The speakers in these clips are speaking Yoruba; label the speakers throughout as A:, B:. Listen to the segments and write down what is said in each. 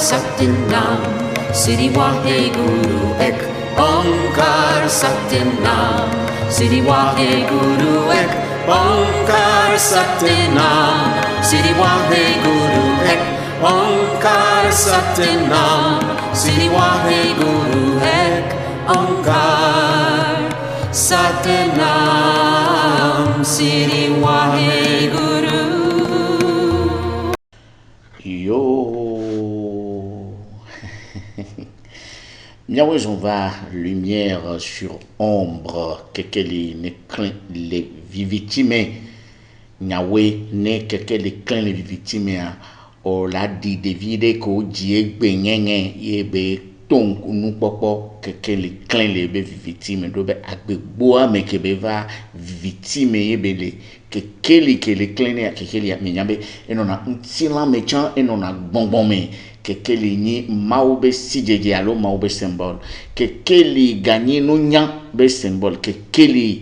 A: Satyanam, Siri Waheguru Ek Onkar Satyanam, Siri Waheguru Ek Onkar Satyanam, Siri Waheguru Ek Onkar Satyanam, Siri Waheguru Ek Onkar Satyanam, Siri Waheguru.
B: Yo. Miaoué on va lumière sur ombre que les victimes Miaoué ne que les clins les victimes o la di devide ko die gbenyenye yebe ton nous popo que les clins les victimes do be agbegboa me ke be va victime yebe le que les clins que les minyabe enona ntila mechan enona bonbon me que les ni maube sijeje alo maube symbole que les gagner no nya be symbole que les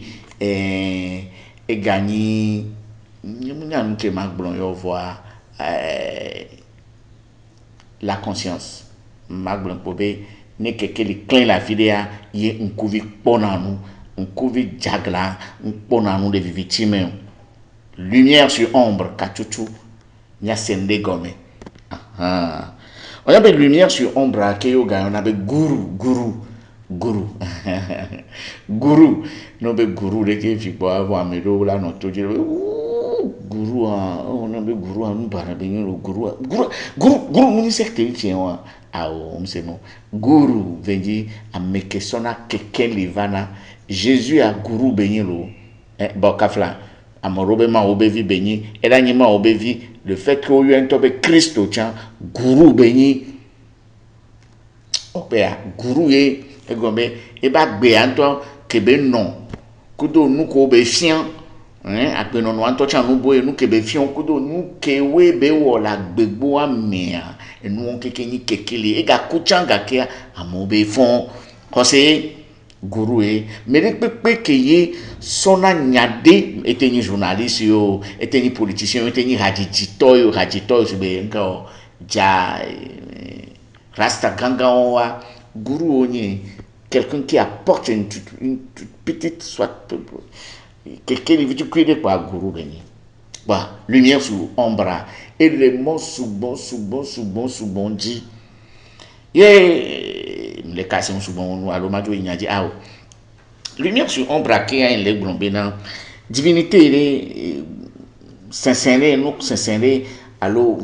B: gagner munya nke magblon yo voir la conscience magblon pobe ne que les clins la vidéa ye nkuvi ponanu nkuvi jagla ponanu de victimes lumière sur ombre kachuchu nya sende gome on appelle lumière sur ombre à Keyoga, on appelle guru. Guru. Non, mais guru, les gens qui boivent avoir mes dos là, non, tout dire, guru, on appelle guru, on parle bien le guru, on dit c'est tiens, on sait non. Guru, veut à me questionna quelqu'un livana, Jésus a guru benilo, bon, kafla, à mon robema obevi beni, et là, n'y m'a obevi. Le fait qu'il y ait un tope Christ, tiens, guru béni, opéa, guru et gombe, et bah béanto, que ben non, kudo nous ko be fian, à que non, anto tiens nous boye nous que be fian, kudo nous que we be wo la gbegbo a mea, et nous on kekeni kekeli, et ga kuchanga kia, à mon be fond, conseiller. Guru mais les pepe que sona nyade était ni journaliste yo était ni politicien était ni radito be encore ja rasta ganga wa guru oni quelqu'un qui apporte une petite soit quelqu'un qui veut cuire quoi guru beni bah lumière sur ombre et les mots sous bon dit les cas sont souvent à l'hommage il y a dit ah lumière sur ombre qui a un les blombena divinité sincère nous sincère allo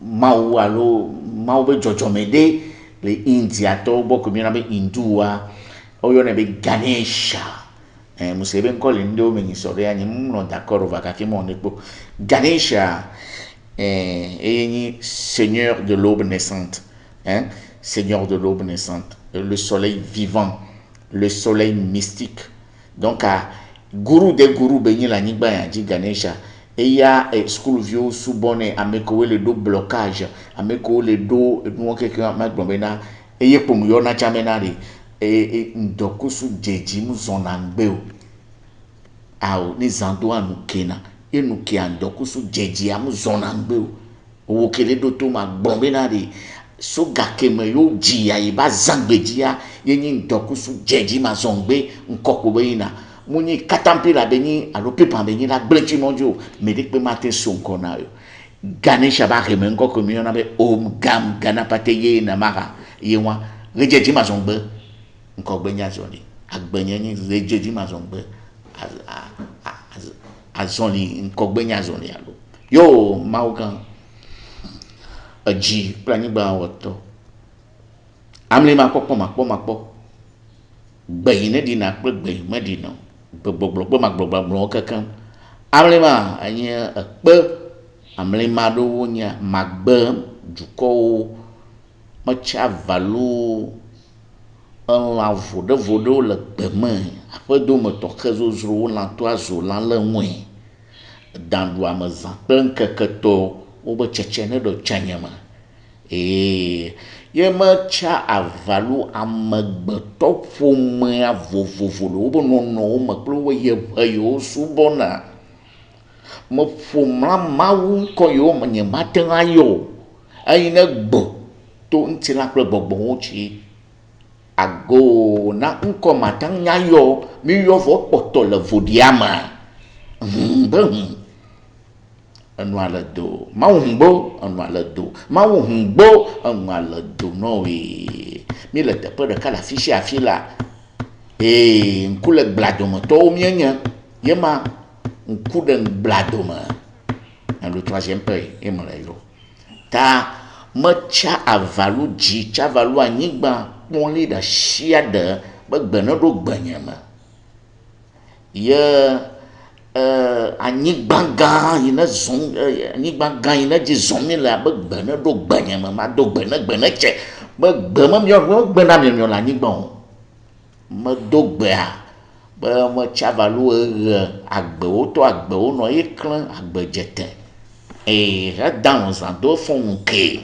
B: mau be jojomede les indiato beaucoup bien avec hindua oyo na be Ganesha musebe nkole ndo menyisore anyi mno d'accord vakaki monepo Ganesha ni seigneur de l'aube naissante Seigneur de l'aube naissante, le soleil vivant, le soleil mystique. Donc, à Guru de Guru Benye la Nigba Yandi Ganesha, et il y a school view sous bonnet à me couler le dos blocage, à me couler le dos, nous quelqu'un m'a blomena, et y pour moi, na chamenari, et ndoku sous Jeji Muzonangbeo. Ah, ni Zandoa nous kena, et nous qui en doku sous Jeji Muzonangbeo. Ou kele doto ma blombenari. So gake me yo jia iba zangbe jia yenyi ndoku su jeji ma zongbe nkoko beina muni katampila beni alo pepa beni la blechi monjo medikpe mate sonkona yo Ganesha ba reme nkoko mi ona be om gam gana pateye na mara yewa rejeji ma zongbe nkoko nya zoni agbenye ni rejeji ma zongbe azoni nkoko nya zoni alo yo maugan aji plani ba woto amle makpo gbeyin ne dina pe gbeyin medina gbogbo magbo kankan amle ma anya pe amle ma do nya magbe juko macha valu la vodo le gbeme ape do me to kezo la toazo la le mwe dan do amazan plan keketo oba chechene do chanyama ye macha avalu amagbeto fome avovovolo oba no maklo ye bayo subona mo fomla mawu ko yo manye matenga yo ayina gbo to ntila kple gbɔgbɔwo tsi ago na ŋkɔ mata nya yɔ mi yɔ vɔ kpɔtɔ le vodia me be enua le do mawu hungbo enua le do mawu hungbo enua le do nɔwe mi le teƒe ɖeka le afi sia afi la ŋku le gbladometɔwo mienye yema ŋku ɖe gbladome le troisième paix et me le yo ta metsa avalu dzi tsa avalu anyigba kpɔli ɖe sia ɖe be gbene ɖo gbenye me ye anyigba gã yi ne zɔm anyigba gã yi ne dzi zɔm mi le abe gbene ɖo gbenye me ma do gbene tse be gbe me miɔ gbena miɔ le anyigba o medo gbea be metsa avalu ɣe agbewo to agbewo nɔ ye klẽ agbedzete hedã zã do fɔnu ke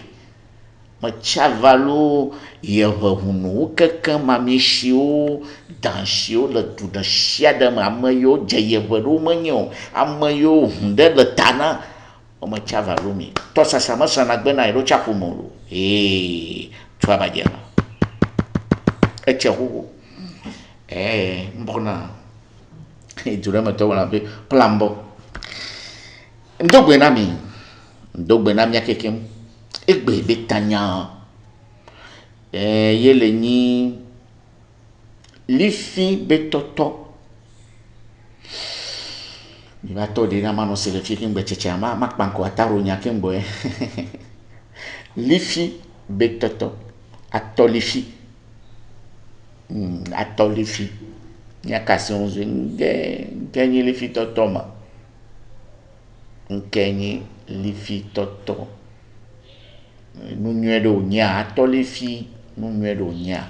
B: metsa avalu yeʋeʋunuwo kekeŋ mamiesiwo dansiwo le du ɖe sia ɖe me ame yiwo dze yeʋe ɖewo menye o ame yiwo ʋu ɖe le ta na metsa avalu mi tɔsasa mesana gbena yi ɖo tsaƒu me o tso abadze me etse xoxo mbɔna du ɖe metɔ wɔna be plan bɔ ŋdogbe na mia kekem egbe be tanya ye le nyi lifi be tɔtɔ mi va tɔ de na ma no se le fi ke ŋgbe tsetse ma kpanko ataro nya ke ŋgbe lifi be tɔtɔ atɔlifi atɔlifi nya kasi on ze nke nyi lifi tɔtɔ ma nke nyi lifi tɔtɔ nu nyuie ɖe wònyea atɔlifi nu nyuie ɖe wònyea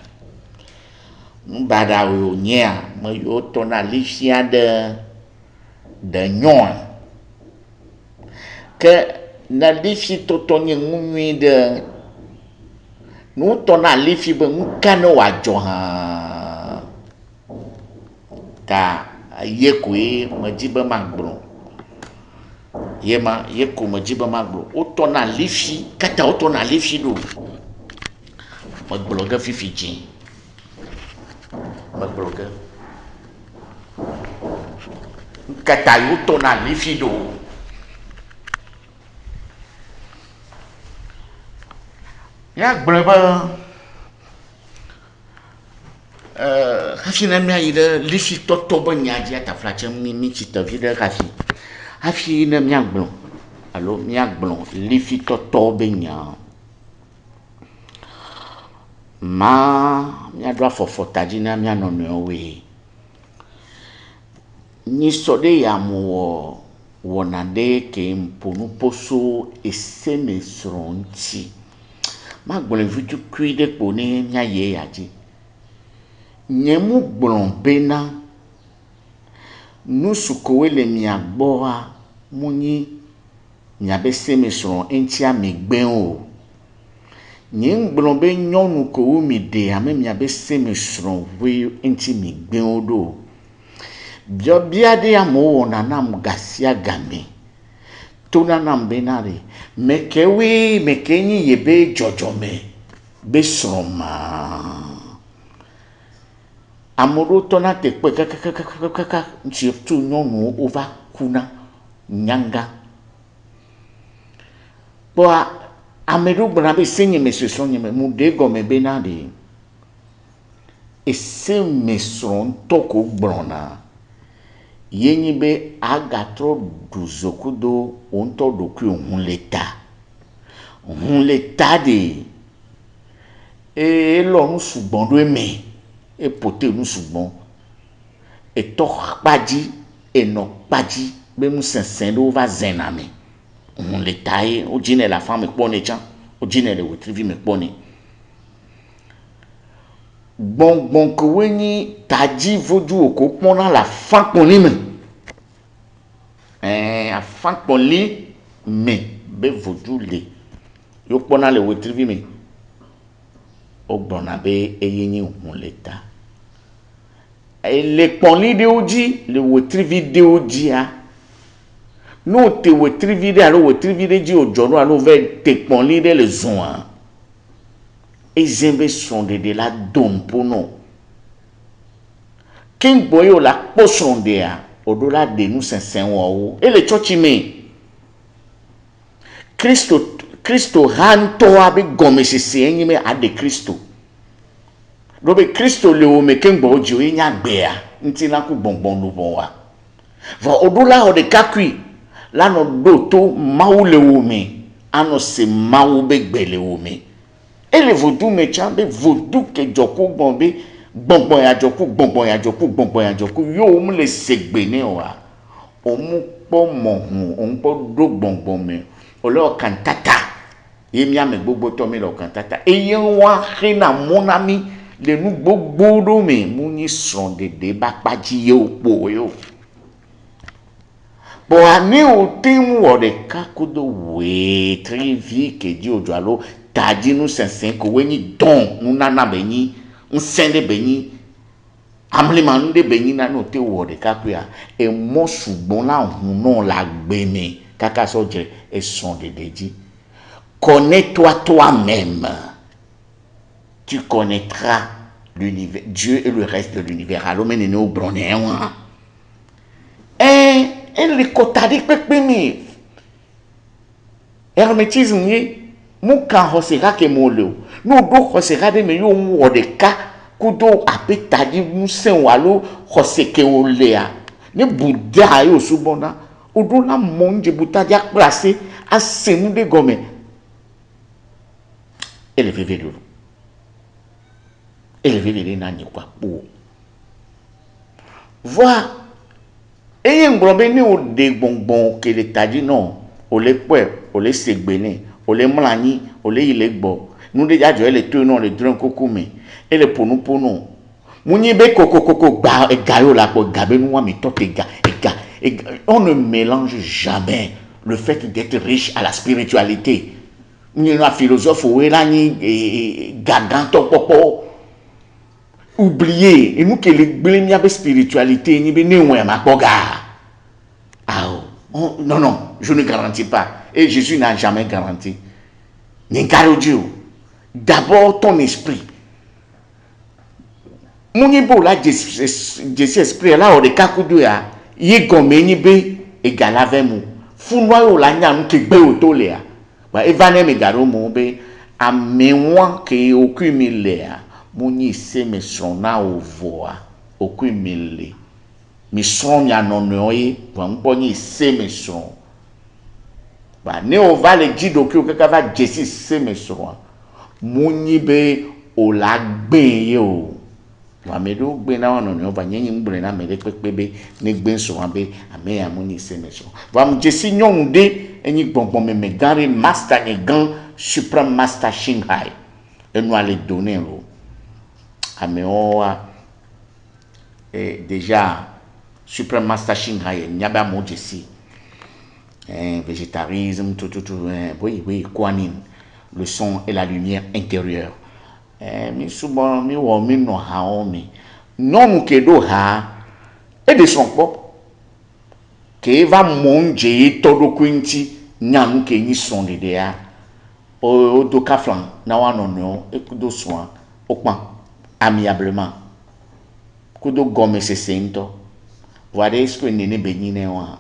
B: nu baɖa wònyea me yiwo tɔna lifia ɖe nyɔa ke ne lifi tɔtɔ nye nu nyui ɖe nu tɔna lifi be nu ka ne wòadzɔ hã ta ye koe medzi be magblɔ ye ko medzi be magblɔ wotɔna lifi kata wotɔna lifi ɖo megblɔ ge fifi dzi megblɔ ge kata wotɔna lifi ɖo miagblɔ be hafi ne miayi ɖe lifi tɔtɔ be nya dzi ataflatse mi tsi tevi ɖe hafi hafi ne miagblɔ alo miagblɔ lifi tɔtɔ be nya ma miaɖo afɔfɔta dzi na mia nɔnɔewoe nyisɔ ɖe yamu wɔna ɖe ke ƒonu poso esemesrɔ̃ ŋuti magblɔ vitukui ɖe kpo ne miayi ya dzi nye mu gblɔ bena nu sukowo le mia gbɔa mu nyi miabe semesrɔ̃ eŋuti amegbe o nye gblɔ be nyɔnu kowo mi ɖe ame miabe semesrɔ̃ ƒe eŋuti megbewo ɖo biɔbia ɖe amewo wɔna nam gasia game tona nam bena ɖe meke nyi yebe dzɔdzɔme be srɔ̃ma ame ɖewo tɔna teƒe kakakakaka ŋuti tso nyɔnuwo wova kuna nyanga kpɔa ame ɖewo gblɔna be esenyemesrɔ̃ nye me mu ɖe gɔme bena ɖe esemesrɔ̃ ŋutɔ ko gblɔna ye nyi be agatrɔ ɖu zokudo wo ŋutɔ ɖokui hu le ta ɖe elɔ nu sugbɔn ɖo eme epote nu sugbɔn etɔ kpadzi enɔ kpadzi be nu sesẽ ɖewo va zẽna me hu le ta ye wo dzine le afã me kpɔnɛ tsã wo dzine le wetrivi me kpɔnɛ gbɔngbɔn kowoe nyi tadzi vodzu woko kpɔna le afã kpɔnli me afã kpɔnli me be vodzu le yo kpɔna le wetrivi me wo gblɔna be eye nyi hu le ta le kpɔnli ɖewo dzi le wetrivi ɖewo dzia no te wetrivi ɖe alo wetrivi ɖe dzi wodzɔ ɖo alo ve te kpɔnli ɖe le zɔa ezembe sonde de la dompono king boyo la posonde a odola de nous sensen wo ele chochi me Kristo ranto abe gome sese enyi me ade Kristo robe Kristo le o me king bo ji o nya gbe a nti na ku gbongbon no bon wa va odola o de kakui la no do to mawu le o me ano se mawu be gbe le o me ele vodou me chambe vodou ke joku bombe gbongbon ya joku yo mu le segbe ne wa o mu po mohun o mu po do gbongbon me o lo kantata yemi ame gbogbo to mi lo kantata eye wa rena monami le nu gbogbo do me mu ni son de ba paji yo po yo bo ani o temu o de kakudo we trivi ke di ojo alo tadi nu sensen ko weni don nu nana benyi nsende benyi amleman de benyi na no te wo de kakua e mo sugbon la hun non la gbe mi kaka so je e son de deji connais-toi toi-même tu connaîtras l'univers Dieu et le reste de l'univers alors menene o broné wa le kotadi pepe mi hermétisme ni mu kan hosera ke molo no do hosera de me yo wo de ka kudo apetadi mu sen walo hoseke olea ne buda yo subona odo la monje butaja place a senu de gome ele vivere na ni kwa po voi eye ngbrobe ni o de gbongbon ke le tadi no o le pe o le segbe ni o le mlani o le ile gbo nu de jajo ele to no le dron koku mi ele ponu munyi be kokokoko gba gayo la po gabe nu wa mi to ega on ne mélange jamais le fait d'être riche à la spiritualité ni na philosophe o la ni gagan to popo oublier et nous que le blemia be spiritualité ni be ne won ma poga non je ne garantis pas et Jésus n'a jamais garanti ni caro Dieu d'abord ton esprit moni bo la Jésus esprit là o de kakudu ya ye gome ni be égal avec mu funwa o la nya nu ke gbe o to le ya ba evane me garo mo be amewa ke okumile ya moni se me sona o voa okumile mi son ya nonoye wa npo ni se me son ba ne o va le jido ki o kaka va Jésus se me son moni be o la gbe ye o wa me do gbe na won no ba nyin ngbre na me le pepe be ni gbe so wa be ame ya moni se me son wa mu Jésus nyon de eni gbongbon me gare master ni gan supreme master Shanghai e no ale donner lo ame o déjà supreme master Shanghai nyaba mo Jésus végétarisme tout oui Kuan Yin le son et la lumière intérieure mi souvent mi wo mi no ha o mi non ke do ha e de son pop ke va monje todo kwinti nyanu ke ni son de ya o do kaflan na wa no e kudo soin o pan amiablement kudo gome se sento voilà ce que nene benine wa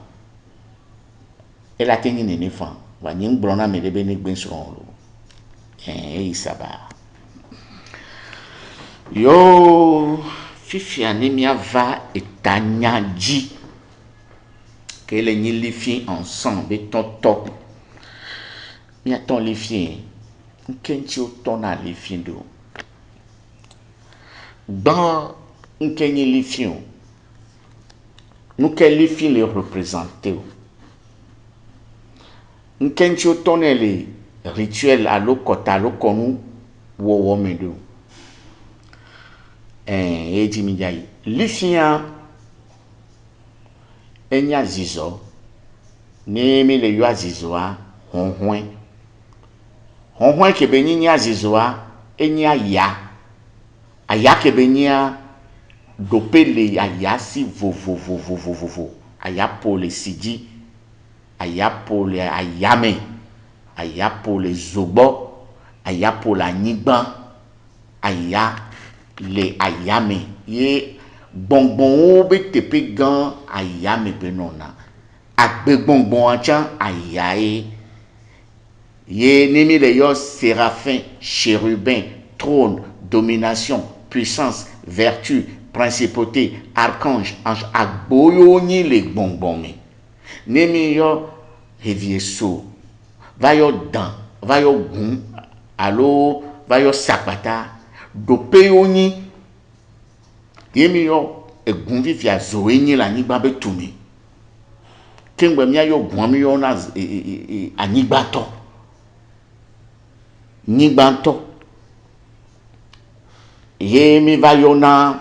B: e la tengi nene fan wa nyin brona me de beni gben so lo isaba yo fifi anemia va etanyaji que les nilifien ensemble et ton mi attend les filles kenchi ton a les filles do dans kenyi les filles nous quels les filles les représenter kenchi ton les rituels à l'okota l'okonu wo medo eti mi jai lifia enya zizo nemi le yo azizoa honhwen ke benyi nya zizoa enya aya ke benya dopele aya si vo aya pole siji aya pole ayame aya pole zobo aya pole anigban aya le ayame ye bonbon be tepe gan ayame be nona agbe bonbon acha ayae ye nimi le yo séraphin chérubin trône domination puissance vertu principauté archange ange agboyo ni le bonbon me nimi yo hevieso va yo dan va yo gun alo va yo sapata dope yo ni yemi yo egun vivia zoe ni la nigba be tumi kengbe mi yo gun mi yo na anigba to nigba to yemi va yo na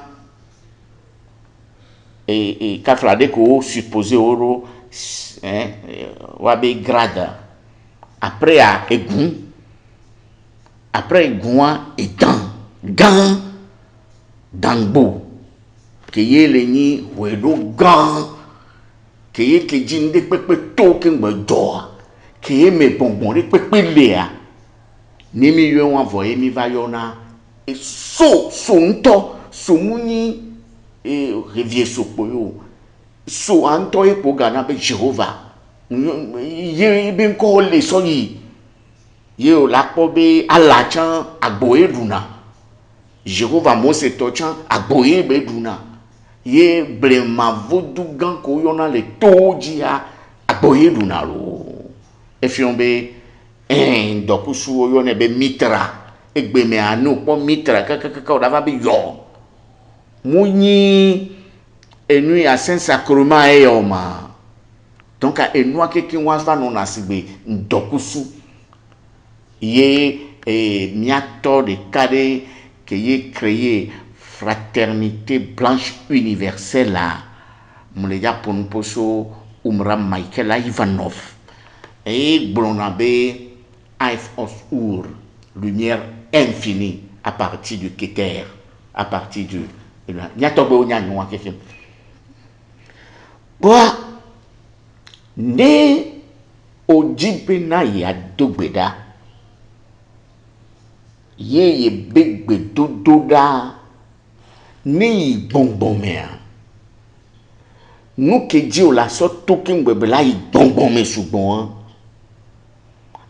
B: kafrade ko supposé oro wabe grade après à egun après egun etan gan dangbo ke ye le ni wedo gan ke ye ke jinde pepe to ke ngbe do ke ye me bonbon re pepe le a ni mi yo wan voye mi va yo na e so nto so muni revie so poyo so anto e po gana be Jehovah ye be ko le so yi ye o la po be alachan agboe duna Jehovah Mose to chan agboe be duna ye blema vodu gan ko yona le toji a agboe duna lo e fion be dokusu yo ne be mitra egbe me anu po mitra ka o da va be yo munyi enu ya saint sacrement e yo ma donc enu akeke wan fa no na sigbe dokusu ye miato de kade que ye créé fraternité blanche universelle là muleja ponposo umra Michael Ivanov et blonabe Eif os ur lumière infinie à partir du Keter à partir du nyatobo nya nwa keke boa ne ojibe na ya dogbeda ye begbe dododa ni bonbon me nou ke di o la so toki ngbe la yi bonbon me sugbon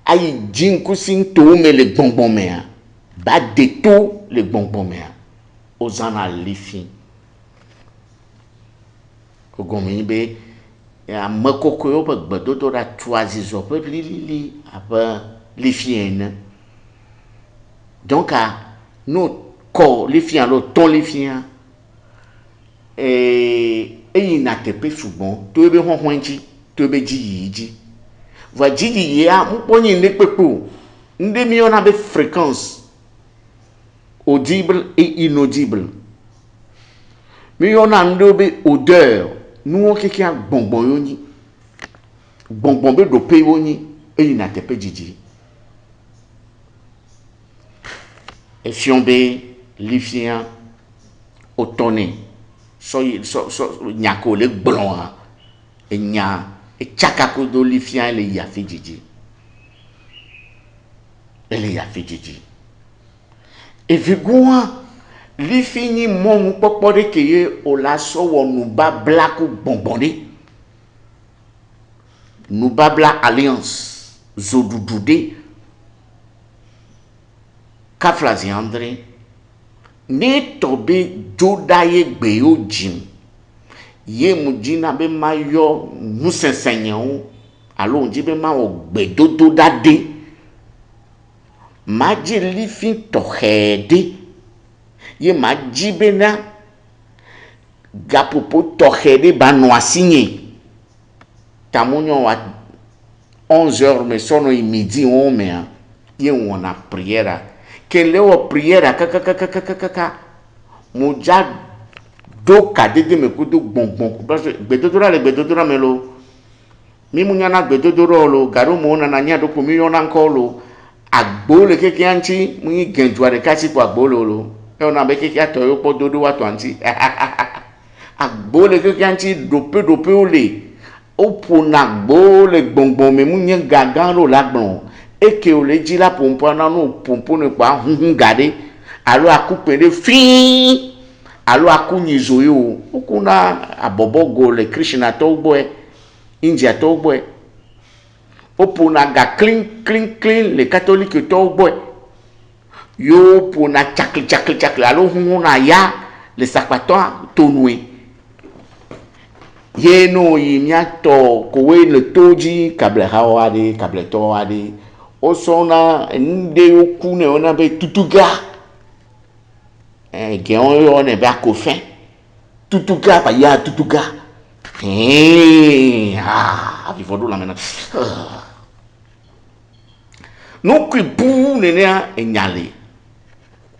B: ayi jinku sin to me le bonbon me ba de to le bonbon me ozana lifi ogomi be ya makoko yo begbe dododa twazi zo pe li apa lifi en donc nous corps les filles alors ton les filles il n'a te pe souvent to be honhonji to be ji va ji ya mponi ne pepo nde mi on a be fréquence audible et inaudible mi on a ndobe odeur nous keke a bonbon yoni bonbon be do pe yoni il n'a te pe ji et fiombe lifien otone so nyako le blon e nya e chakako do lifien le ya fijiji ele ya fijiji e vigua lifini mon popore keye o la so wonu ba black bonbonné nou babla alliance zodudude Kaflazi André ne tobe jodaye gbeyo jim ye mujina be mayo musensenyan alo nji be ma o gbedodo dade maji lifi tohede ye maji be na gapopo tohede ba no asigné tamonyo wa 11h mais sono i midi on me ye wona prière que leo prière kaka moja do kadede me kudu bonbon gbedodora le gbedodora melo mi munyana gbedodoro lo garo mo na nya do ko mi yona nkolo agbo le keke anti mu genjwa de kasi po agbo lo e ona be keke atoyo po dodo wa to anti agbo le keke anti dope ole opo na agbo le bonbon me munye gagan lo lagbon eke o le ji la pompo na no pompo ne pa hunhun gade alo akupende fi alo akunyizo yo ukuna abobogo le Krishna toboe India toboe opuna ga clean le catholique toboe yo puna chakli alo huna ya le sakpatoa tonwe yeno yimiato kowe le toji kable hawade kable toade osona nde okune ona be tutuga gen on e ba ko fin tutuga pa ya tutuga vivodo la mena no ku bu nene enyale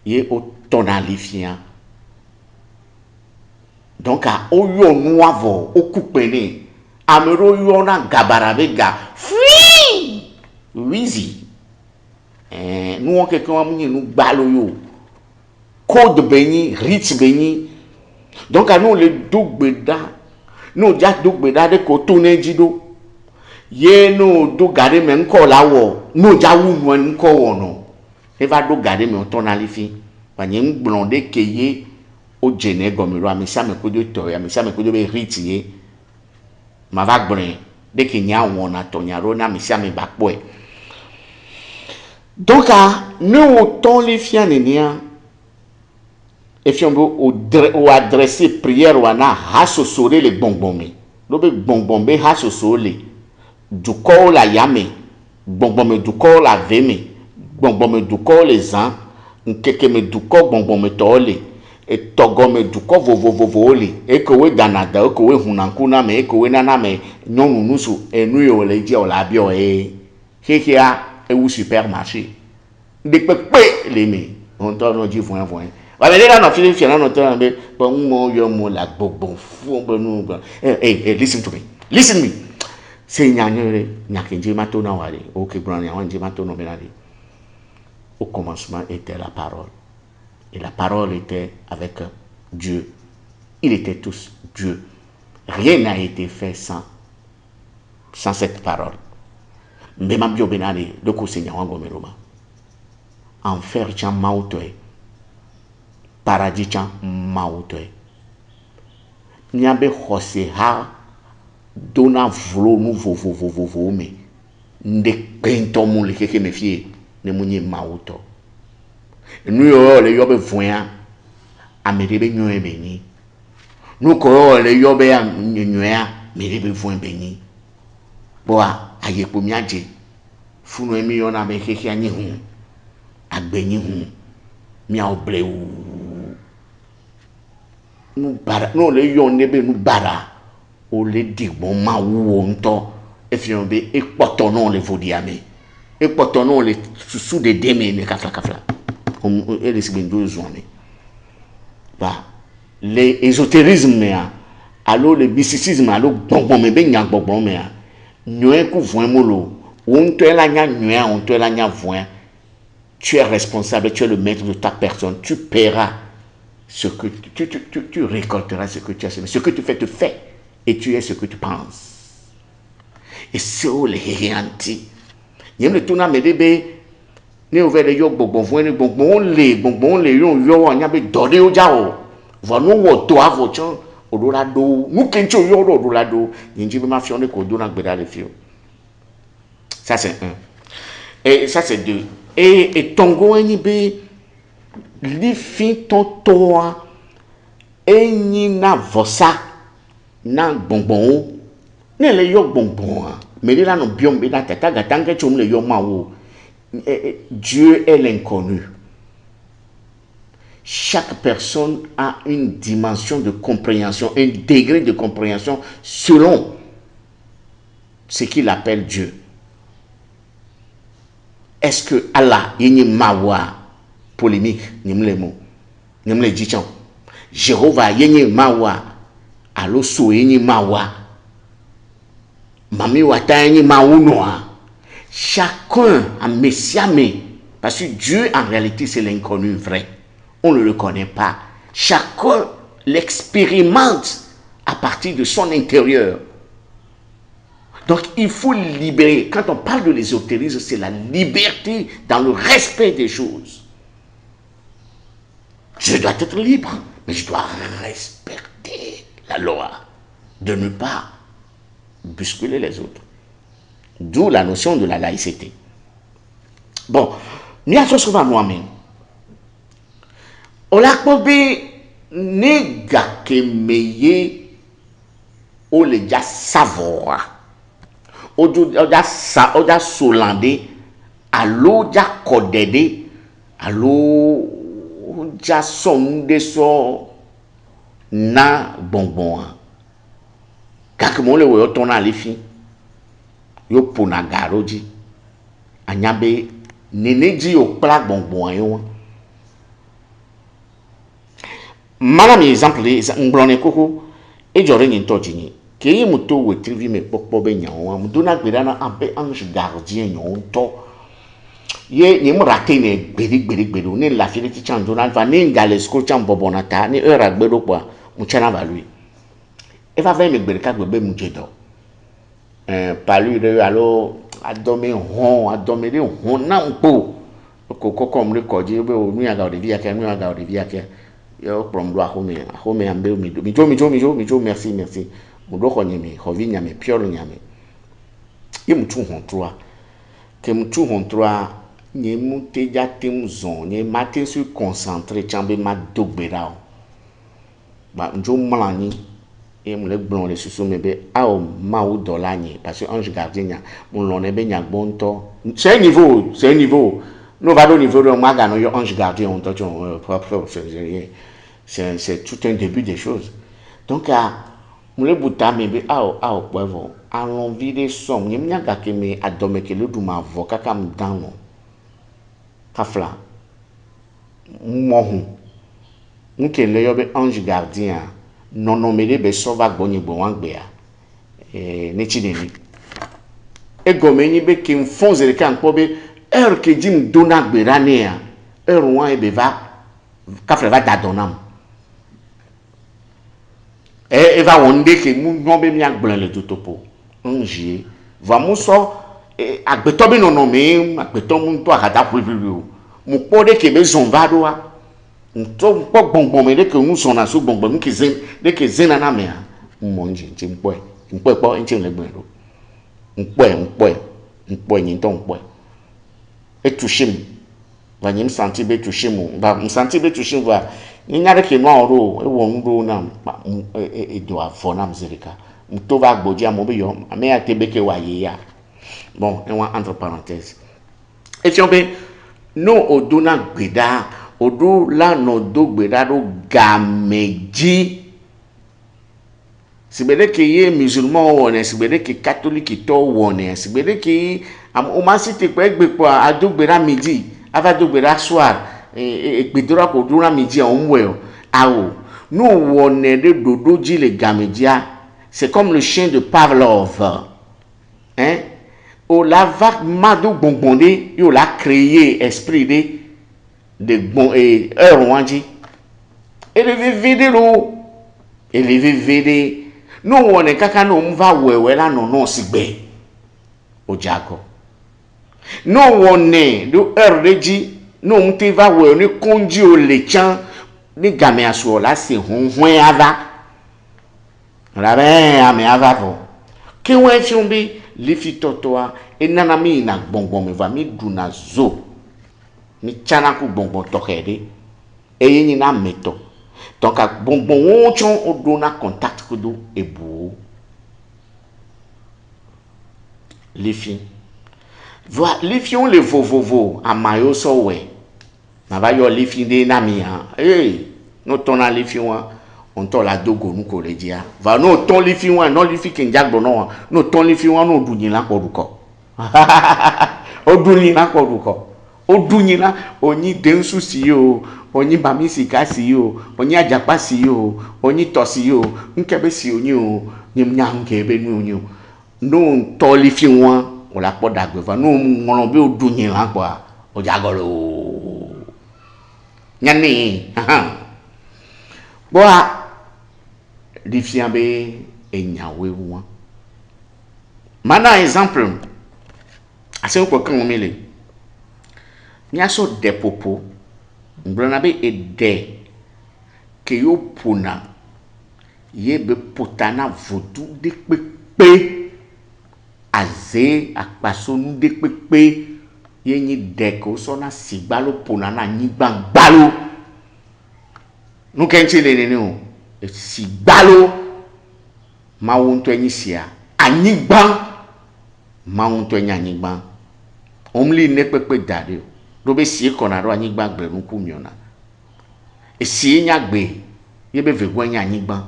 B: ye o tonalifia donc a oyo nuavo okupene amero yo na gabarabega free wizi nous quelqu'un amuni nous balo yo code beni rich beni donc à nous le dogbeda nous ja dogbeda de ko tourner jido ye no do gare me nko lawo no ja wu no nko wono e va do gare me tonalifi pa nyen blonde keye o jene gomiro amisa me kodo to ya amisa me kodo be rich ye ma va gbrin de ke nya wona to nya ro na amisa me bakpo e. Donc, nous autant les fianenia et fiambo ou adresser prière ou ana hasosore les bonbombe. Lobe bonbombe hasosole du corps la yame, bonbombe du corps la veme, bonbombe du corps les ans, nkeke me du corps bonbombe tole et togome du corps vovovovole et que we danada que we hunankuna me que we nana me nyonu nusu et nous yo le dia o la bio e hekia et au supermarché de pepe les me on t'en dit voin va venir là non fini fiana non t'en be bon mo yo mo la bon fou bon hey listen to me c'est nyanyere nyakenje mato na wale OK brand ya wanje mato no benadi au commencement était la parole et la parole était avec Dieu, il était tous Dieu, rien n'a été fait sans cette parole. Mais ma bio benadi de ko seigneur wangomeroma enfer chan mautoe paradis chan mautoe nyabe khose ha dona vlo nu vovovovovo me nde pento mu le keke me fie ne munye mauto nu yo le yobe voya amerebe nyoe beni nu ko le yobe nyoa merebe voen beni boa ayepo miaje funu emi yona me keke anyi hu agbeni hu mia obleu nu bara no le yo nebe nu bara o le digbo ma wo nto efion be ekpoto non le vodiame ekpoto non le sous de deme ne kafla et les sibendo zone ba le ésotérisme mea allo le mysticisme allo bonbon me be nya bonbon mea nyoe ku voin molo on te la nya nyoe on te la nya voin. Tu es responsable, tu es le maître de ta personne, tu paieras ce que tu récolteras ce que tu as semé. Ce que tu fais te fait et tu es ce que tu penses. Et c'est où les réantis. Il y a le tournant mais bébé ne ouvert le yo bonbon les yo on y a be donné au jao. Voilà nous au doigt vochon au dolado. Nous kencho yo au dolado. Yinji be ma fione ko dona gbeda le fio. Ça c'est un. Et ça c'est deux. Et tongo eni be li fin tontoa eni na vosa na bonbon ne le yo bonbon mais là non biom be na tata gatange chom le yo mawo. Dieu est l'inconnu. Chaque personne a une dimension de compréhension, un degré de compréhension selon ce qu'il appelle Dieu. Est-ce que Allah yini mawa polémique nimle mo nimle jichon Jéhovah yini mawa alo so yini mawa mami wata yini maunoa chacun a messiamé parce que Dieu en réalité c'est l'inconnu vrai, on ne le connaît pas, chacun l'expérimente à partir de son intérieur. Donc, il faut libérer. Quand on parle de l'ésotérisme, c'est la liberté dans le respect des choses. Je dois être libre, mais je dois respecter la loi, de ne pas bousculer les autres. D'où la notion de la laïcité. Bon, nous avons souvent nous-mêmes. On a compris ne gakemeye o le ja savoir. O ja solande alo ja kodede alo ja sonde so na bonbon. Kakemo le wo ton na lifi. Yo pona garoji. Anyabe neneji yo pla bonbon yo. Madame exemple nglone koko e jore ni toji ni ke yi muto we trivi me popo be nyawo amudo na gbera na abe ange gardien nyon to ye ni mu rate ne gberi ni la fili ti chanjo na va ni ngale school cham bobonata ni era gbero kwa mu chana va lui e va me gberi ka gbebe mu jedo palu de alo adome de hon na npo koko kom record be o mi aga o de via ke yo from lo home ambe mijo merci mudoko nyame hovi nyame piolo nyame ye mutu hontroa ke mutu hontroa nye mute ja tem zon nye matin su concentré chambe ma dogbera ba njo mlani e mle blon le susu mebe a o ma o dollar nye parce que ange gardien nya mon lone be nya gbonto c'est niveau no va do niveau de maga no yo ange gardien on to propre c'est tout un début des choses. Donc, mule buta mebe ao poevo a l'envie de somme ni mnyaka ke me adome ke le duma voka kam dano kafla mohu nke le yobe ange gardien non mele be sova gbonyi gbo wangbe ya ne chineni e gomeni be ke mfonzere kan pobe ke jim dona gbera ne ya wan e be va kafla va dadonam et va wonder que nous n'avons pas bien le tout topo angier va muso agbeto bi no me agbeto mu to agada pululu mu pode ke be zonvado a to po gbongbon me de ke nu sona so gbongbon ke zen de ke zen na me a mo nje nti mpo po nti le gbero mpo nyi to mpo e tushim va nyim santi be tushim va santi be tushim va nyare ke no oro e won ro na e do afona mzerika mto va gboji amobe yo ame atebeke wa ye ya bon e wa entre parenthèses e tiombe no oduna gbeda odu la no do gbeda do gameji sibede ke ye musulman wone sibede ke catholique to wone sibede ke o ma cité pe gbepo adu gbeda midi ava do gbeda soir gbedora ko dura midi on well awo no wone de dodoji le gamedia c'est comme le chien de Pavlov hein o la vague mado bonbonde yo la créer esprit de bon et wanji et le vivede no wone kaka no mva wewe la no sigbe o jago no wone do reji no mte va we ni konji o le chan ni game aso la se honhon ava la be ame ava vo ke wen fiumbi li fitotoa e nana mi na gbongbon me va mi duna zo mi chana ku gbongbon tokede e yin na meto donc a bonbon won chon o do na contact ku do e bu li fi va li fi on le vovovo amayo so we na va yo li fi de na mi ha no ton na li fi wa on to la dogo nu ko le dia va no ton li fi wa no li fi ken jagbo no ton li fi wa no dunyin la ko duko o dunyin la ko duko o dunyin la oni densu si yo oni bami sika si yo oni ajapa si yo oni to si yo nkebe si oni o nyim nyam kebe nu oni no to li fi wa o la po dagbe va no ngolo be o dunyin la po o jagolo nyani boa li fi ambe enyawe wa mana exemple ase ko kan mele nya so de popo ngbona be e de ke yo pona ye be potana vodu de pepe aze akpasonu de pepe ye nyi deko so na sigbalo pona na nyigba gbalo nu kenche le nene o sigbalo ma wonto enyi sia anyigba ma wonto enyi anyigba omli ne pepe dade do be sie kona ro anyigba gbe nu ku miona esi nya gbe ye be vegwa nya anyigba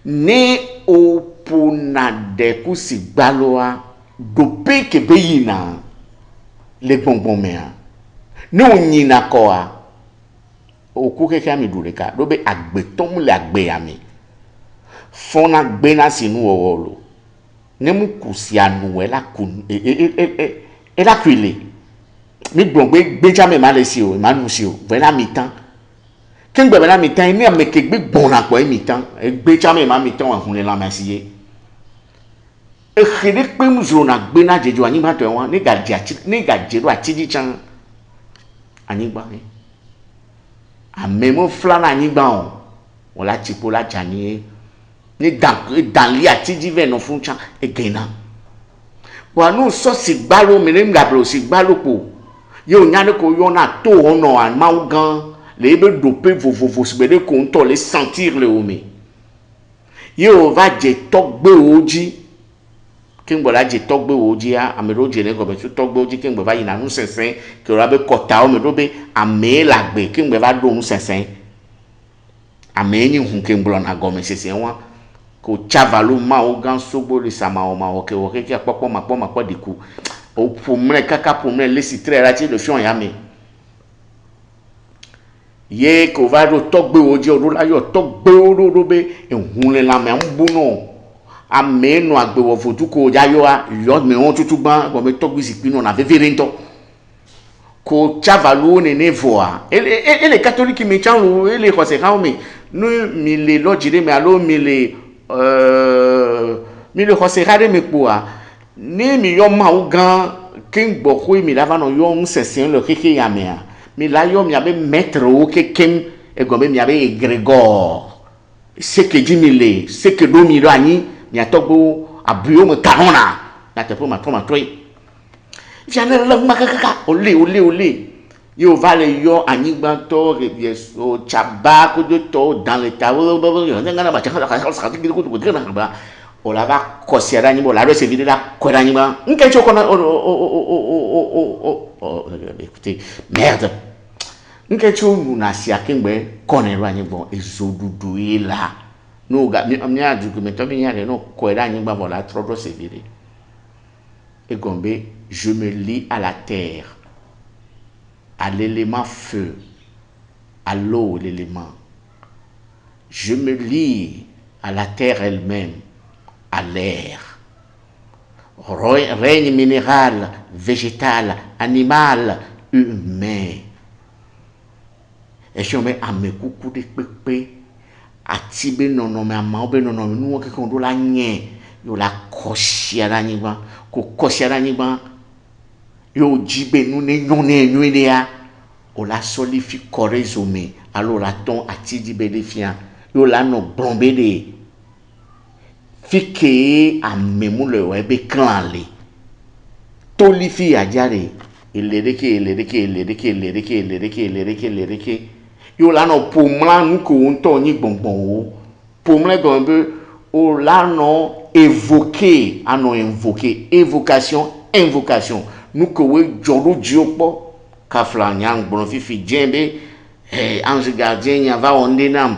B: ne opona de ku sigbalo a do pe ke be yina le gbongbon me a ne onyina ko a oku keke ami dure ka do be agbe tomu le agbe ami fona gbe na sinu owolo ne mu kusi anu ela kun ela kwile mi gbongbe gbeja me ma le si o ma nu si o bela mi tan ken gbe bela mi tan mi am ke gbe gbon na po mi tan gbeja me ma mi tan wa hun le la ma si ye e khide pe mu zo na gbe na jeju ani ma to won ni ga jeru atiji chan ani gba ni amemo fla na ani gba on wala chipo la jani ni dan li atiji ve no fun chan egena wa nu so sigbalo mi ni ngabro sigbalo po yo nyane ko yo na to ono an ma gan le be dope vovovo sibede ko nto le sentir le omi yo va je togbe oji kingbo la je togbe oji a amero je ne go be togbe oji kingbo va ina nu sensen ke ora be kota o me do be ame la gbe kingbo va do nu sensen ame ni hun kingbo na go me sensen wa ko chavalo ma o gan sogbo le sama o ma o ke apopo ma po diku o pomre kaka pomre le sitre ra ti le fion ya mi ye ko va ro togbe oji o la yo togbe o be ehun le la me nbu no ameno agbewo fotu ko ja yo a yo me won tutu gban ko me togbe sipino na vevere nto ko chavalo ne nevoa ele catholique me chanlo ele ko se ka mi no mi le lojire me alo mi le hose rade me po a ni mi yo ma o gan kin gbo ko mi lava no yo nsensen lo keke ya me a mi la yo mi abe maître o keken e go me mi abe egregor se ke di mi le se ke do mi lo ani mi atogbo abuyo me kanona na te po ma to ma toi jana la makaka ole yo va le yo anigba to so chaba ko de to dans le tawo ngana ba chaka o la va kosiara ni bo la se vide la kwera ni ba nke choko na écoutez merde nke chu na si akengbe konero ani bon ezodudu ila no ga mi adu ko me to mi yale no kwera ni ba la trop se vide et gombe je me lie à la terre, à l'élément feu, à l'eau, l'élément. Je me lie à la terre elle-même, à l'air. Règne minéral, végétal, animal, humain. Et je me ame coucou de pepe, à tibe non mais à maube non nous on do la nye, yo la kosiara ni ba, ko kosiara ni ba. Yo jibe nou ne nyone ya o la solifi korezome alo la ton ati jibe de fian yo la no blombe de fike amemu le webe klanle tolifi ajare elereke yo la no pomla nu ko nto ni gbongbon o pomle gombe o la no évoquer ano invoquer invocation nous que we joro diopo kafla nyang bon fifi djembe ange gardien ya va onde nam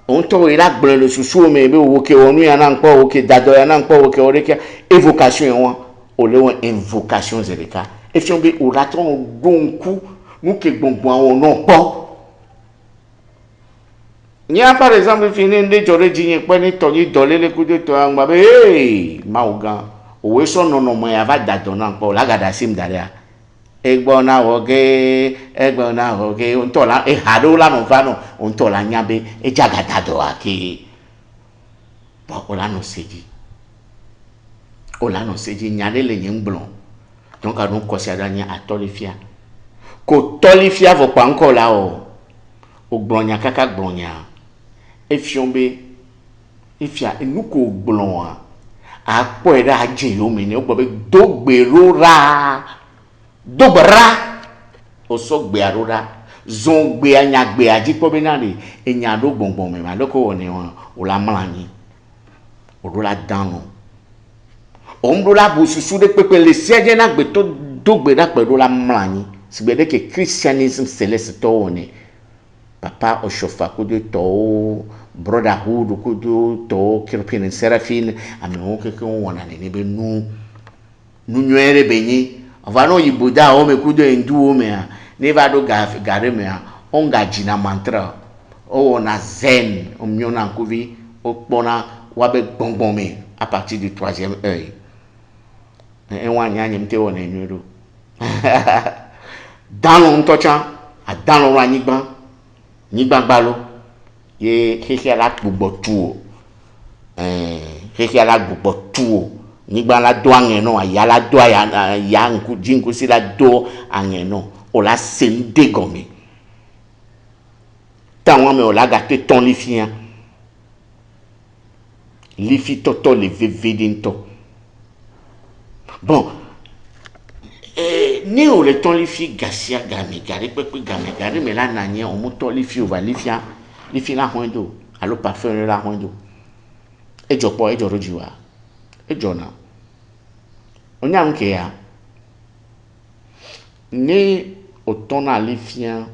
B: on to ira gbon le susu me be wo ke onu ya na npo wo ke dado ya na npo wo ke oreke évocation won o le won invocation zereka e fi on be o raton gonku nous que gbongbon awon no po nya par exemple fini nde jore jinye pe ni to ni dole le kude to an ba be maugan owe so no mo ya va dado na npo la gada sim daria egbona woge onto la e hado la no va no onto la nyabe e jagada do aki ba ola no seji nyale le nyemblon donc a donc ko sia danya atolifia ko tolifia vo pa nko la o ogblɔnya kaka gblɔnya efiɔn be efia enuko gblɔa akpɔe ɖe adze yome ne wogbɔ be dogbera osɔ gbea ɖo ɖa zɔn gbea nyagbea dzi kpɔ be na ɖe enya ɖo gbɔngbɔn me ma ɖe ko wɔ ne wòla mlɔ anyi wòɖo la dano òun ɖo la bu susu ɖe kpekpe le sia dze na gbetɔ do gbe ɖa kpe ɖo la mlɔ anyi sigbe ɖe ke christianism céleste tɔwo ne papa oshofa kudo tɔwo brotherhood kudo tɔwo kirpin and seraphine amewo keke wɔna ne be nu nyuie ɖe be nyi ava no yibo da wo me kudo enduwo mea ne va ɖo gare mea onga dzina mantra o wɔna zen o miona nkuvi o kpɔna wabe gbɔngbɔn me à partir du 3e œil enwa nyanye mte wɔna nyuie ɖo dano ŋutɔ tsã adano ɖo anyigba gbalo ye xexia la gbugbɔ tuo xexia la gbugbɔ tuo nyigba la do aŋɛ nɔ aya la do aya ŋku dzi ŋkusi la do aŋɛ nɔ o la se nu de gɔme táwọn ame o la gate tɔn lifia lifi tɔtɔ le veve de ŋutɔ bon ne o le tɔn lifi gasia game gari kpekpe game gari me la nanye o mo tɔn lifi o va lifia lifi la hɔn do alo parfum la hɔn do edzɔ kpɔ edzɔ ɖo dzi wa edzɔ na o nya ŋke ya ne o tɔn na lifia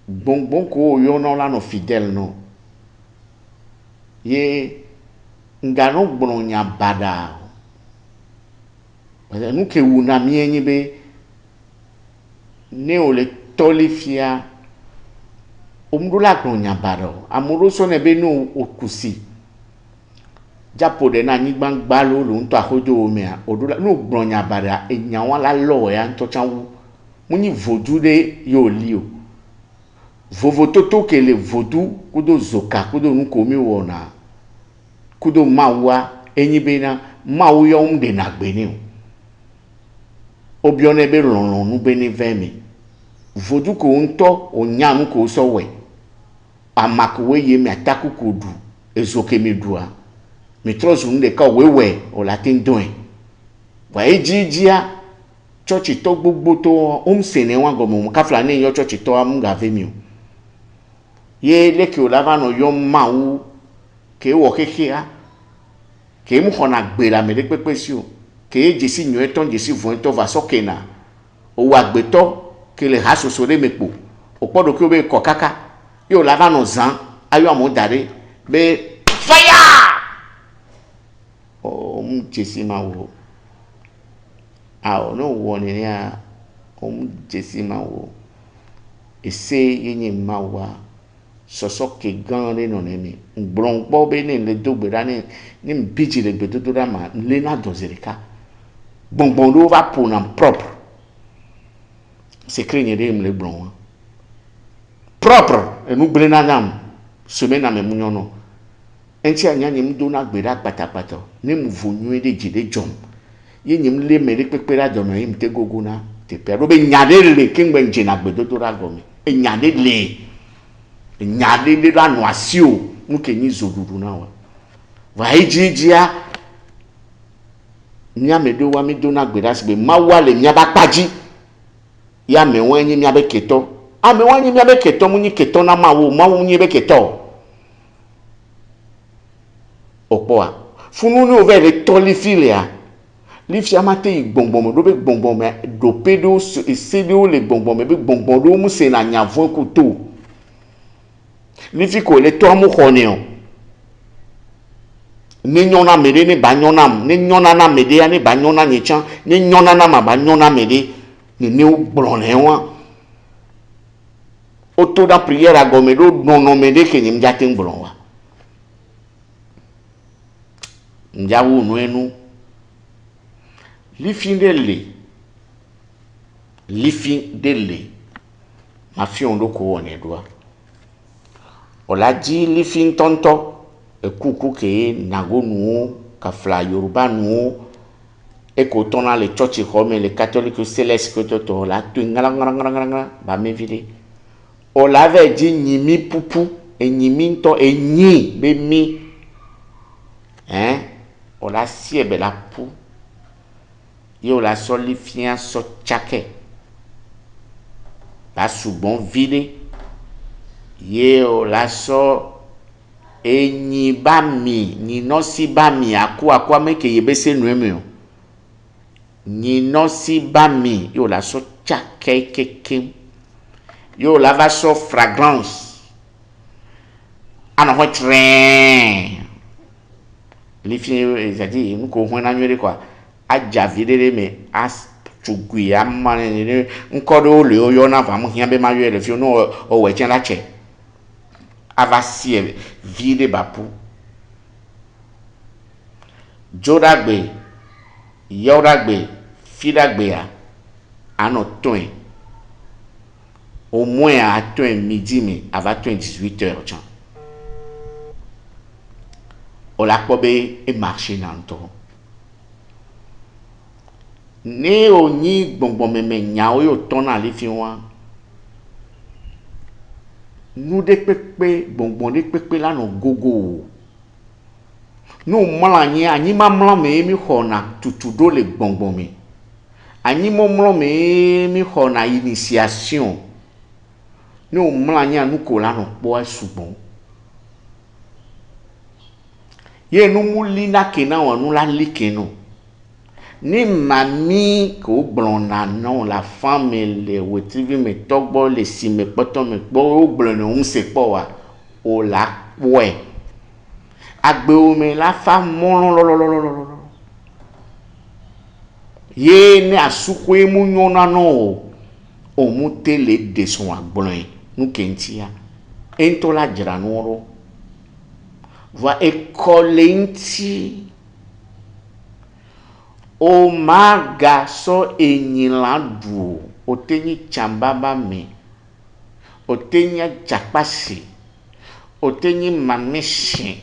B: gbɔngbɔn ko o yɔna la nɔ fidèle nɔ ye nga no gblɔ nya bada nu ke wu na mie nyi be ne o le tɔ lifia o mu ɖo la gblɔ nya bada o amewo sɔ ne be no o kusi dzapo ɖe na anyigba gbalo le ŋutɔ ahodo mea o ɖo la no gblɔ nya bada enyawa la lɔ ya ŋutɔ tsã wu mu nyi vodu ɖe ye o li o vovototo ke le vodu kudo zoka kudo nu ko mi wɔna kudo mawua enyi be na mawu yɔ de na gbe ne o bione be lɔlɔ nu be ne vɛ me vodu ko ŋutɔ o nya nu ko sɔ wɛ amakowe ye mi ataku ko du ezoke mi dua mi trɔ zu nu ɖeka wewɛ o la te dɔn wa edzia tsɔtsitɔ gbogbo tɔ o se ne wa gɔme o kafla ne yɔ tsɔtsitɔ amu ga ve mi o ye leke o la va nɔ yɔ mawu ke wɔ xexea ke mu xɔna gbe la me ɖe kpekpe si o ke dzesi nyuietɔ dzesi vɔ̃etɔ va sɔ kena o wɔ agbetɔ ke le hasoso ɖe me kpo o kpɔ ɖokuiwo be kɔ kaka ye o la va nɔ zã ayɔ amewo da ɖe be faya o mu dzesi ma wo awɔ ne o wɔ nenea o mu dzesi ma wo ese ye nye mawua sɔsɔ ke gã ɖe nɔ ne me gblɔm gbɔ be ne le do gbe ɖa ne bidzi le gbedodo ɖa ma le na dɔze ɖeka gbɔngbɔn ɖewo va ƒona propre sekre nye ɖe le gblɔm wa propre enu gblẽ na nam semaine me mu nyɔnɔ eŋti anya nye mu do na gbe ɖa kpatakpata ne mu vo nyuie ɖe dzi ɖe dzɔm ye nye mu le me ɖe kpekpe ɖa dɔme ye mu te gogo na teƒea ɖo be nya ɖe le ke ŋgbe dze na gbedodo ɖa gɔme enya ɖe le nya ɖe la nɔ asi o nu ke nyi zoɖuɖu na wa va edzidzia miame ɖewo wa mi do na gbe ɖa si be mawua le miabe akpadzi ya amewo nye miabe ketɔ amewo nye miabe ketɔ mu nyi ketɔ na mawu nye be ketɔ o kpɔa funu ne o vɛ le tɔ lifi lea lifia ma te yi gbɔngbɔme ɖo be gbɔngbɔme ɖope ɖewo ese ɖewo le gbɔngbɔme be gbɔngbɔm ɖewo mu se na nya vɔ̃ ko to lifi ko le tɔ mu xɔ ne o ne nyɔna me ɖe ne ba nyɔna ne nyɔna na me ɖe ne ba nyɔna nye tsã ne nyɔna na ma ba nyɔna me ɖe nenewo gblɔ ne wa o to ɖa prière agɔme ɖo nɔnɔme ɖe ke nye mdza te gblɔ wa mdza wo nu enu lifi ɖe le mafiɔn ɖo ko wɔ ne ɖoa o la dzi lifi ŋutɔŋutɔ ekuku ke nago nuwo kafla yoruba nuwo eko tɔna le tsɔtsi xɔ me le catholique céleste ko tɔtɔ la to ŋlaŋlaŋlaŋla ba me vi ɖe o l'avait dit nyimi pupu et nyimi to et nyi be mi hein o la siebe la pu yo la solifia so chake la subon vide yo la so enyi bami ni no si bami akwa meke yebe se nueme o ni no si bami yo la so chake keke yo la va so fragrance ana ho train li fi c'est-à-dire nous ko hona nyere quoi aja videre me as chugui amane nkodo le yo na va mu hia be ma yo le fi no o we chen la che avasie vide bapu jodagbe yodagbe fidagbe a ano toin au moins à toin midi mais avant toin 18h tiens on la pobe et marcher dans to ne oni gbongbon meme nyao yo ton na le fi wa nous de pepe gbongbon de pepe la no gogo no mala nyi anyi ma mla me mi hona tutudo le gbongbon mi anyi mo mla me mi hona initiation no mla nyi anu ko la no po subon ye no mulina kena wa no la likeno ni mami ko blona non la femme le wetrivi me togbo le si me poto me gbo o blona un se po wa o la poe agbe o me la fa mon lo ye ne asuko emu nyona no o mu tele de son agbon nu kentia ento la jira no va ekolenti o maga so enyiladu o tenyi chambaba me o tenya jakpasi o tenyi mameshi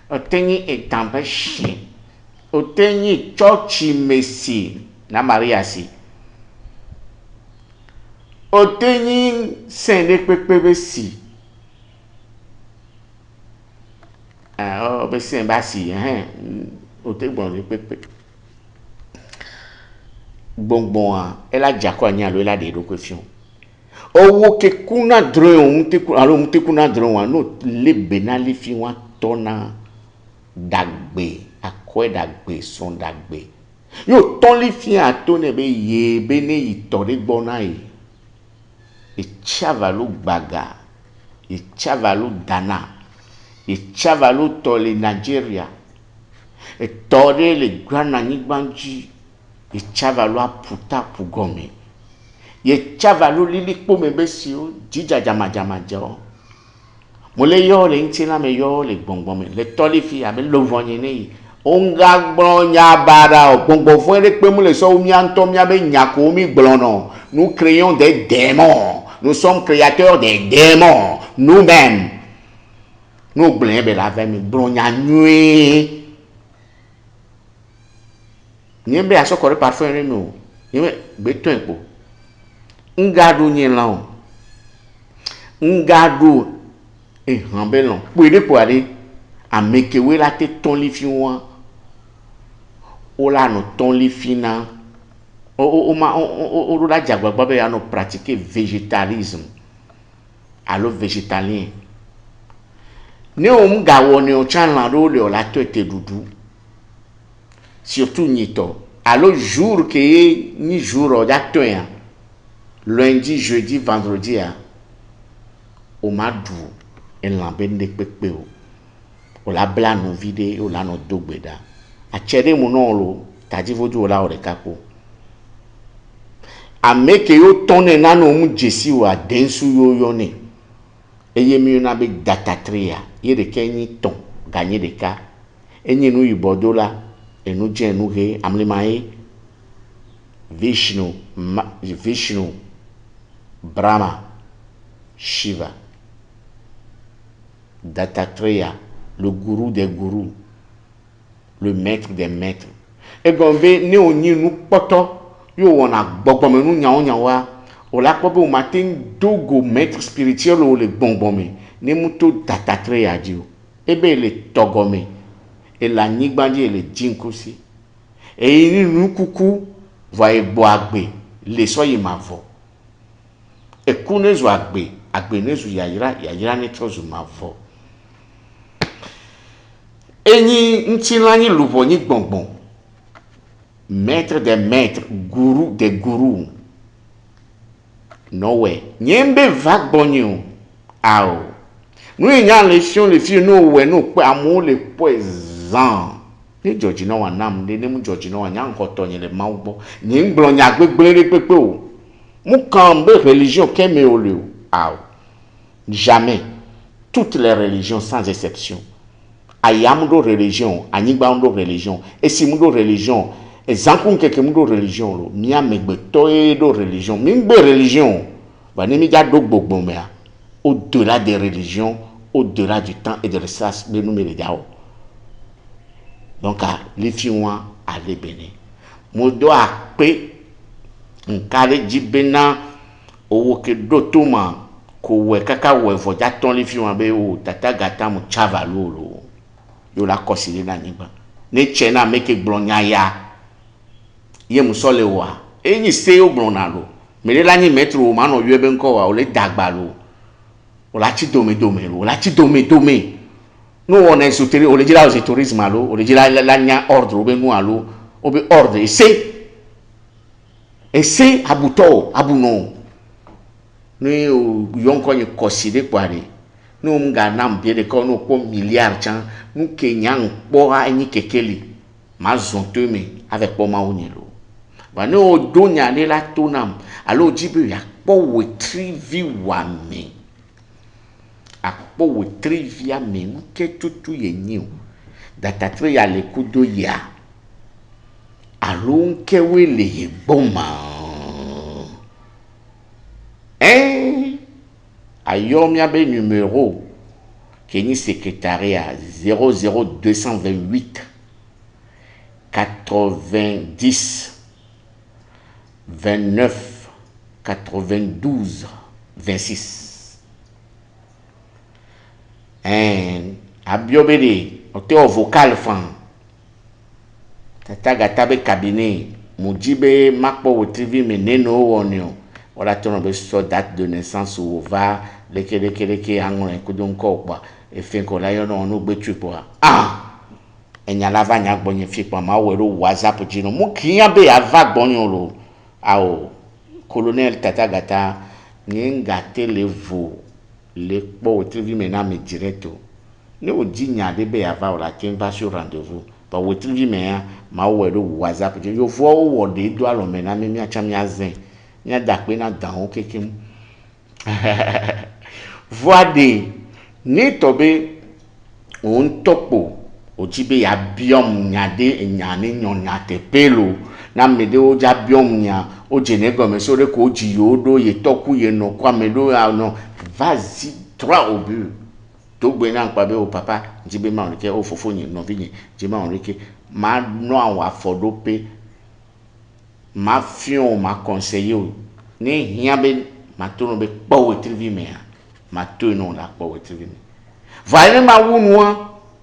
B: o tenyi etambashi o tenyi chochi mesi na Maria si o tenyi sende pepe si o be sen basi o te bon pepe bonbon a ela jako anya lo ela de do question owo ke kuna drone te kuna drone wa no le benali fi wa tona dagbe akwe dagbe son dagbe yo ton li fi atone be ye bene itore gbona yi e chavalu baga e chavalu dana e chavalu tole Nigeria e tore le grana ni banji e chavalu aputa pugome ye chavalu lili po mebesi o jija jama jo mo le yo le ntina me yo le gbongbon me le tole fi abe lo vonye ne onga gbronya bara o gbongbon fun ere pe mo le so mi anto mi abe nyako mi gblono nous créons des démons nous sommes créateurs des démons nous-mêmes nous blebe la ve mi gbronya nui nyembe asokore parfum re no nyembe beto enpo ngadu nyilan ngadu hanbelon pwede poare amekewe la te ton li fi won o la no ton li fina o la jagbagba be ya no pratiquer végétalisme allo végétalien ne o mga woni o chanlan ro le o la to te dudu surtout nito allo jour que ni jour o da to yan lundi jeudi vendredi a o madu en lambende pepe o la bla no vide o la no dogbeda a chere mo no lo taji vodu o la o de kapo a meke yo tonne na no mu jesi wa densu yo yone eye mi na be data tria ye de kenyi ton gagner de ka enyi nu ibodola enu je nu he amlimae Vishnu Brahma Shiva Dattatreya, le gourou des gourous, le maître des maîtres. Et gombe ne oni nu poto yo wona gbogbo me nu nyawo nyawa o la kpɔ be o ma te do go maître spirituel o le gbɔngbɔme ne mu to datatre ya dzi o ebe le tɔgɔme ele anyigba dzi ele dzinkosi eye ni nukuku va egbɔ agbe le sɔ yi ma vɔ eku ne zu agbe agbe ne zu yayra yayra ne trɔ zu ma vɔ enyi ŋutilã nyi luʋɔ nyi gbɔngbɔn maître des maîtres guru des gurus nɔwɛ nye be va gbɔnyi o ao nu yi nya le fiɔ le fi no wɛ no kpe amewo le kpɔe zãn ne dzɔdzi na wa nam de ne mu dzɔdzi na wa nya ŋkɔtɔ nye le mawu gbɔ nye ŋgblɔ nya gbegble ɖe kpekpe o mu kan be religion keme o le o ao jamais toutes les religions sans exception ayam do religion anyigba do religion esim do religion ezanku keke mu do religion lo mia megbetɔ ye do religion mi gbe religion va ne mi dza do gbogbo mea au-delà des religions au-delà du temps et de l'espace be nu me le dza o donc les filles ale bene mo do akpe nka le dzi bena owo ke do to ma ko wɛ kaka wɛ vɔ dza tɔn le filles be o tata gata mo tsava lo yo la kɔsi le na nyigba ne tse na me ke gblɔ nya ya ye musɔ le wa enyi se o gblɔ na lo me le la nyi maître o ma nɔ yɔ be ŋkɔ wa o le dagba lo o la tsi dome lo o la tsi dome no wɔ na esotere o le dzi la o tourisme alo o le dzi la nya ordre o be nu alo o be ordre ese abutɔ o abunɔ ne o yɔ ŋkɔ nye kɔsi de kpɔ de ne o nga nam bie de kɔ ne o kpɔ milliard tsã nu ke nya ŋkpɔ enyi kekeli ma zɔn to me ave kpɔ ma wo nye lo ba ne o do nya ne la to nam alo dzi be ya kpɔ wetri vi wa me akpɔ wetri via me ŋuke tutu ye nyi o datatre ya le kudo ya alo ŋke we le ye gbɔ ma ayɔ mia be numéro ke nyi secrétariat 00228 90 29 92 26 abio be de ote o vocal fan tata gata be cabinet muji be makpo wotrivi me neno wonio wala tono be so date de naissance ou va leke angone kudonko kwa efenko la yo no gbetu po enya lava nya gbonye fi pa ma wero whatsapp jino mu kinya be ava gbonyo lo ao colonel tata gata nyenga televo le po wotrivi me na me directo ne o di nya de be ava o la tin va sur rendez-vous pa wotrivi me ya ma wero whatsapp jino yo fo wo de do alo me na me mi acha mi azen nya dakpe na dan o kekem voade ni tobe on topo o jibe ya biom nyade nyane nyonya te pelo na mede o ja biom nya o jene gome so re ko ji yodo ye toku ye no kwa medo ya no vas-y droit au but to gbe na npa be o papa jibe ma onke o fofo yin no vi yin jibe ma onke ma no awon afodope ma fion ma conseiller ni hia be ma to no be po wetrivi me ma to no la po wetrivi me va ma wunu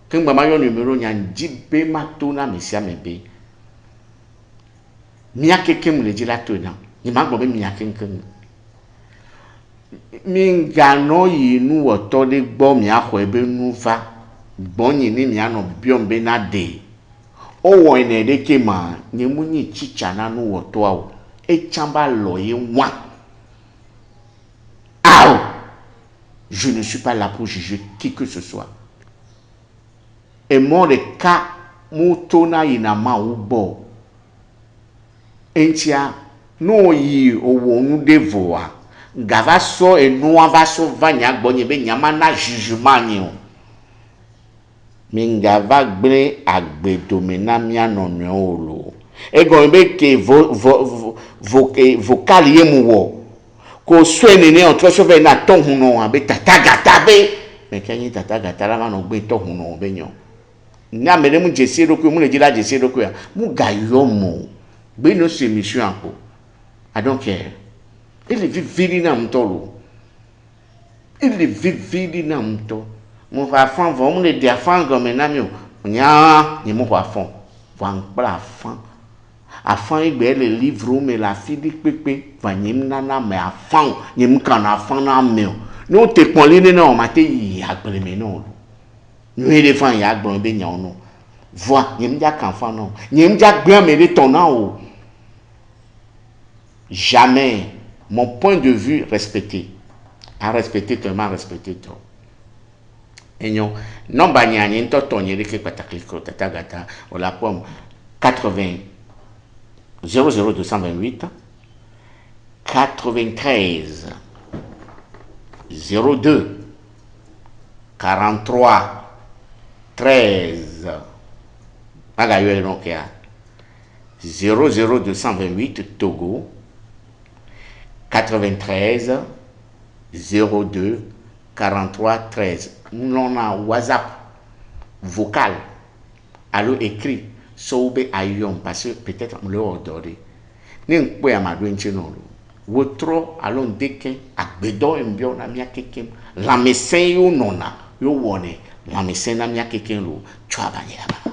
B: kengba ma yo numéro nya jibe ma to na mesia mebe mia kekem le jila to na ni ma gbo be mia kenken mi ngano yi nu woto de gbo mi aho ebe nu va gbonyi ni mi ano biom be na de o wo ene de kema ni mu ni chicha na nu woto awo e chamba lo ye wa je ne suis pas là pour juger qui que ce soit et mon de ka mutona ina ma ubo entia no yi owo nu devoa gava so enu ava so vanya gbonye be nyama na jugement ni o mingava gbre agbedomena mia nonwe olo ego be ke vocal ye mu wo ko swene ne on troso ve na ton no abe tata gata be me kenyi tata gata la ma no gbe to no be nyo na mele mu jesi roku mu le jira jesi roku ya mu gayo mo gbe no se mission anko I don't care Ele vivili na mtolo. Ele vivili na mto. Mon enfant va on de afan comme namio. Nya ni mon enfant. Van bra afan. Afan igbe le livre mais la fille pepe va nyim nana mais afan nyim kan afan na me. No te ponli ne no mate yi agbele me no. No ele fan ya agbon be nya no. Voi nyim ja kan fan no. Nyim ja gbe me le ton na o. Jamais mon point de vue respecté. À respecter tellement respecté toi. Et non, non bagnani to tonyere ke patakliko tatagata o la pomme 80 00228 93 02 43 13 magayo donc 00228 Togo 93 02 43 13. Nous a WhatsApp vocal. Allo écrit. Soube ayon parce que peut-être me le ordonner. Ni nkwe amadou nchino. Wotro alon deke agbedo mbio na mia kekem. La mesen yo nona. Yo wone. La mesen na mia kekem lo. Chwa banyaba.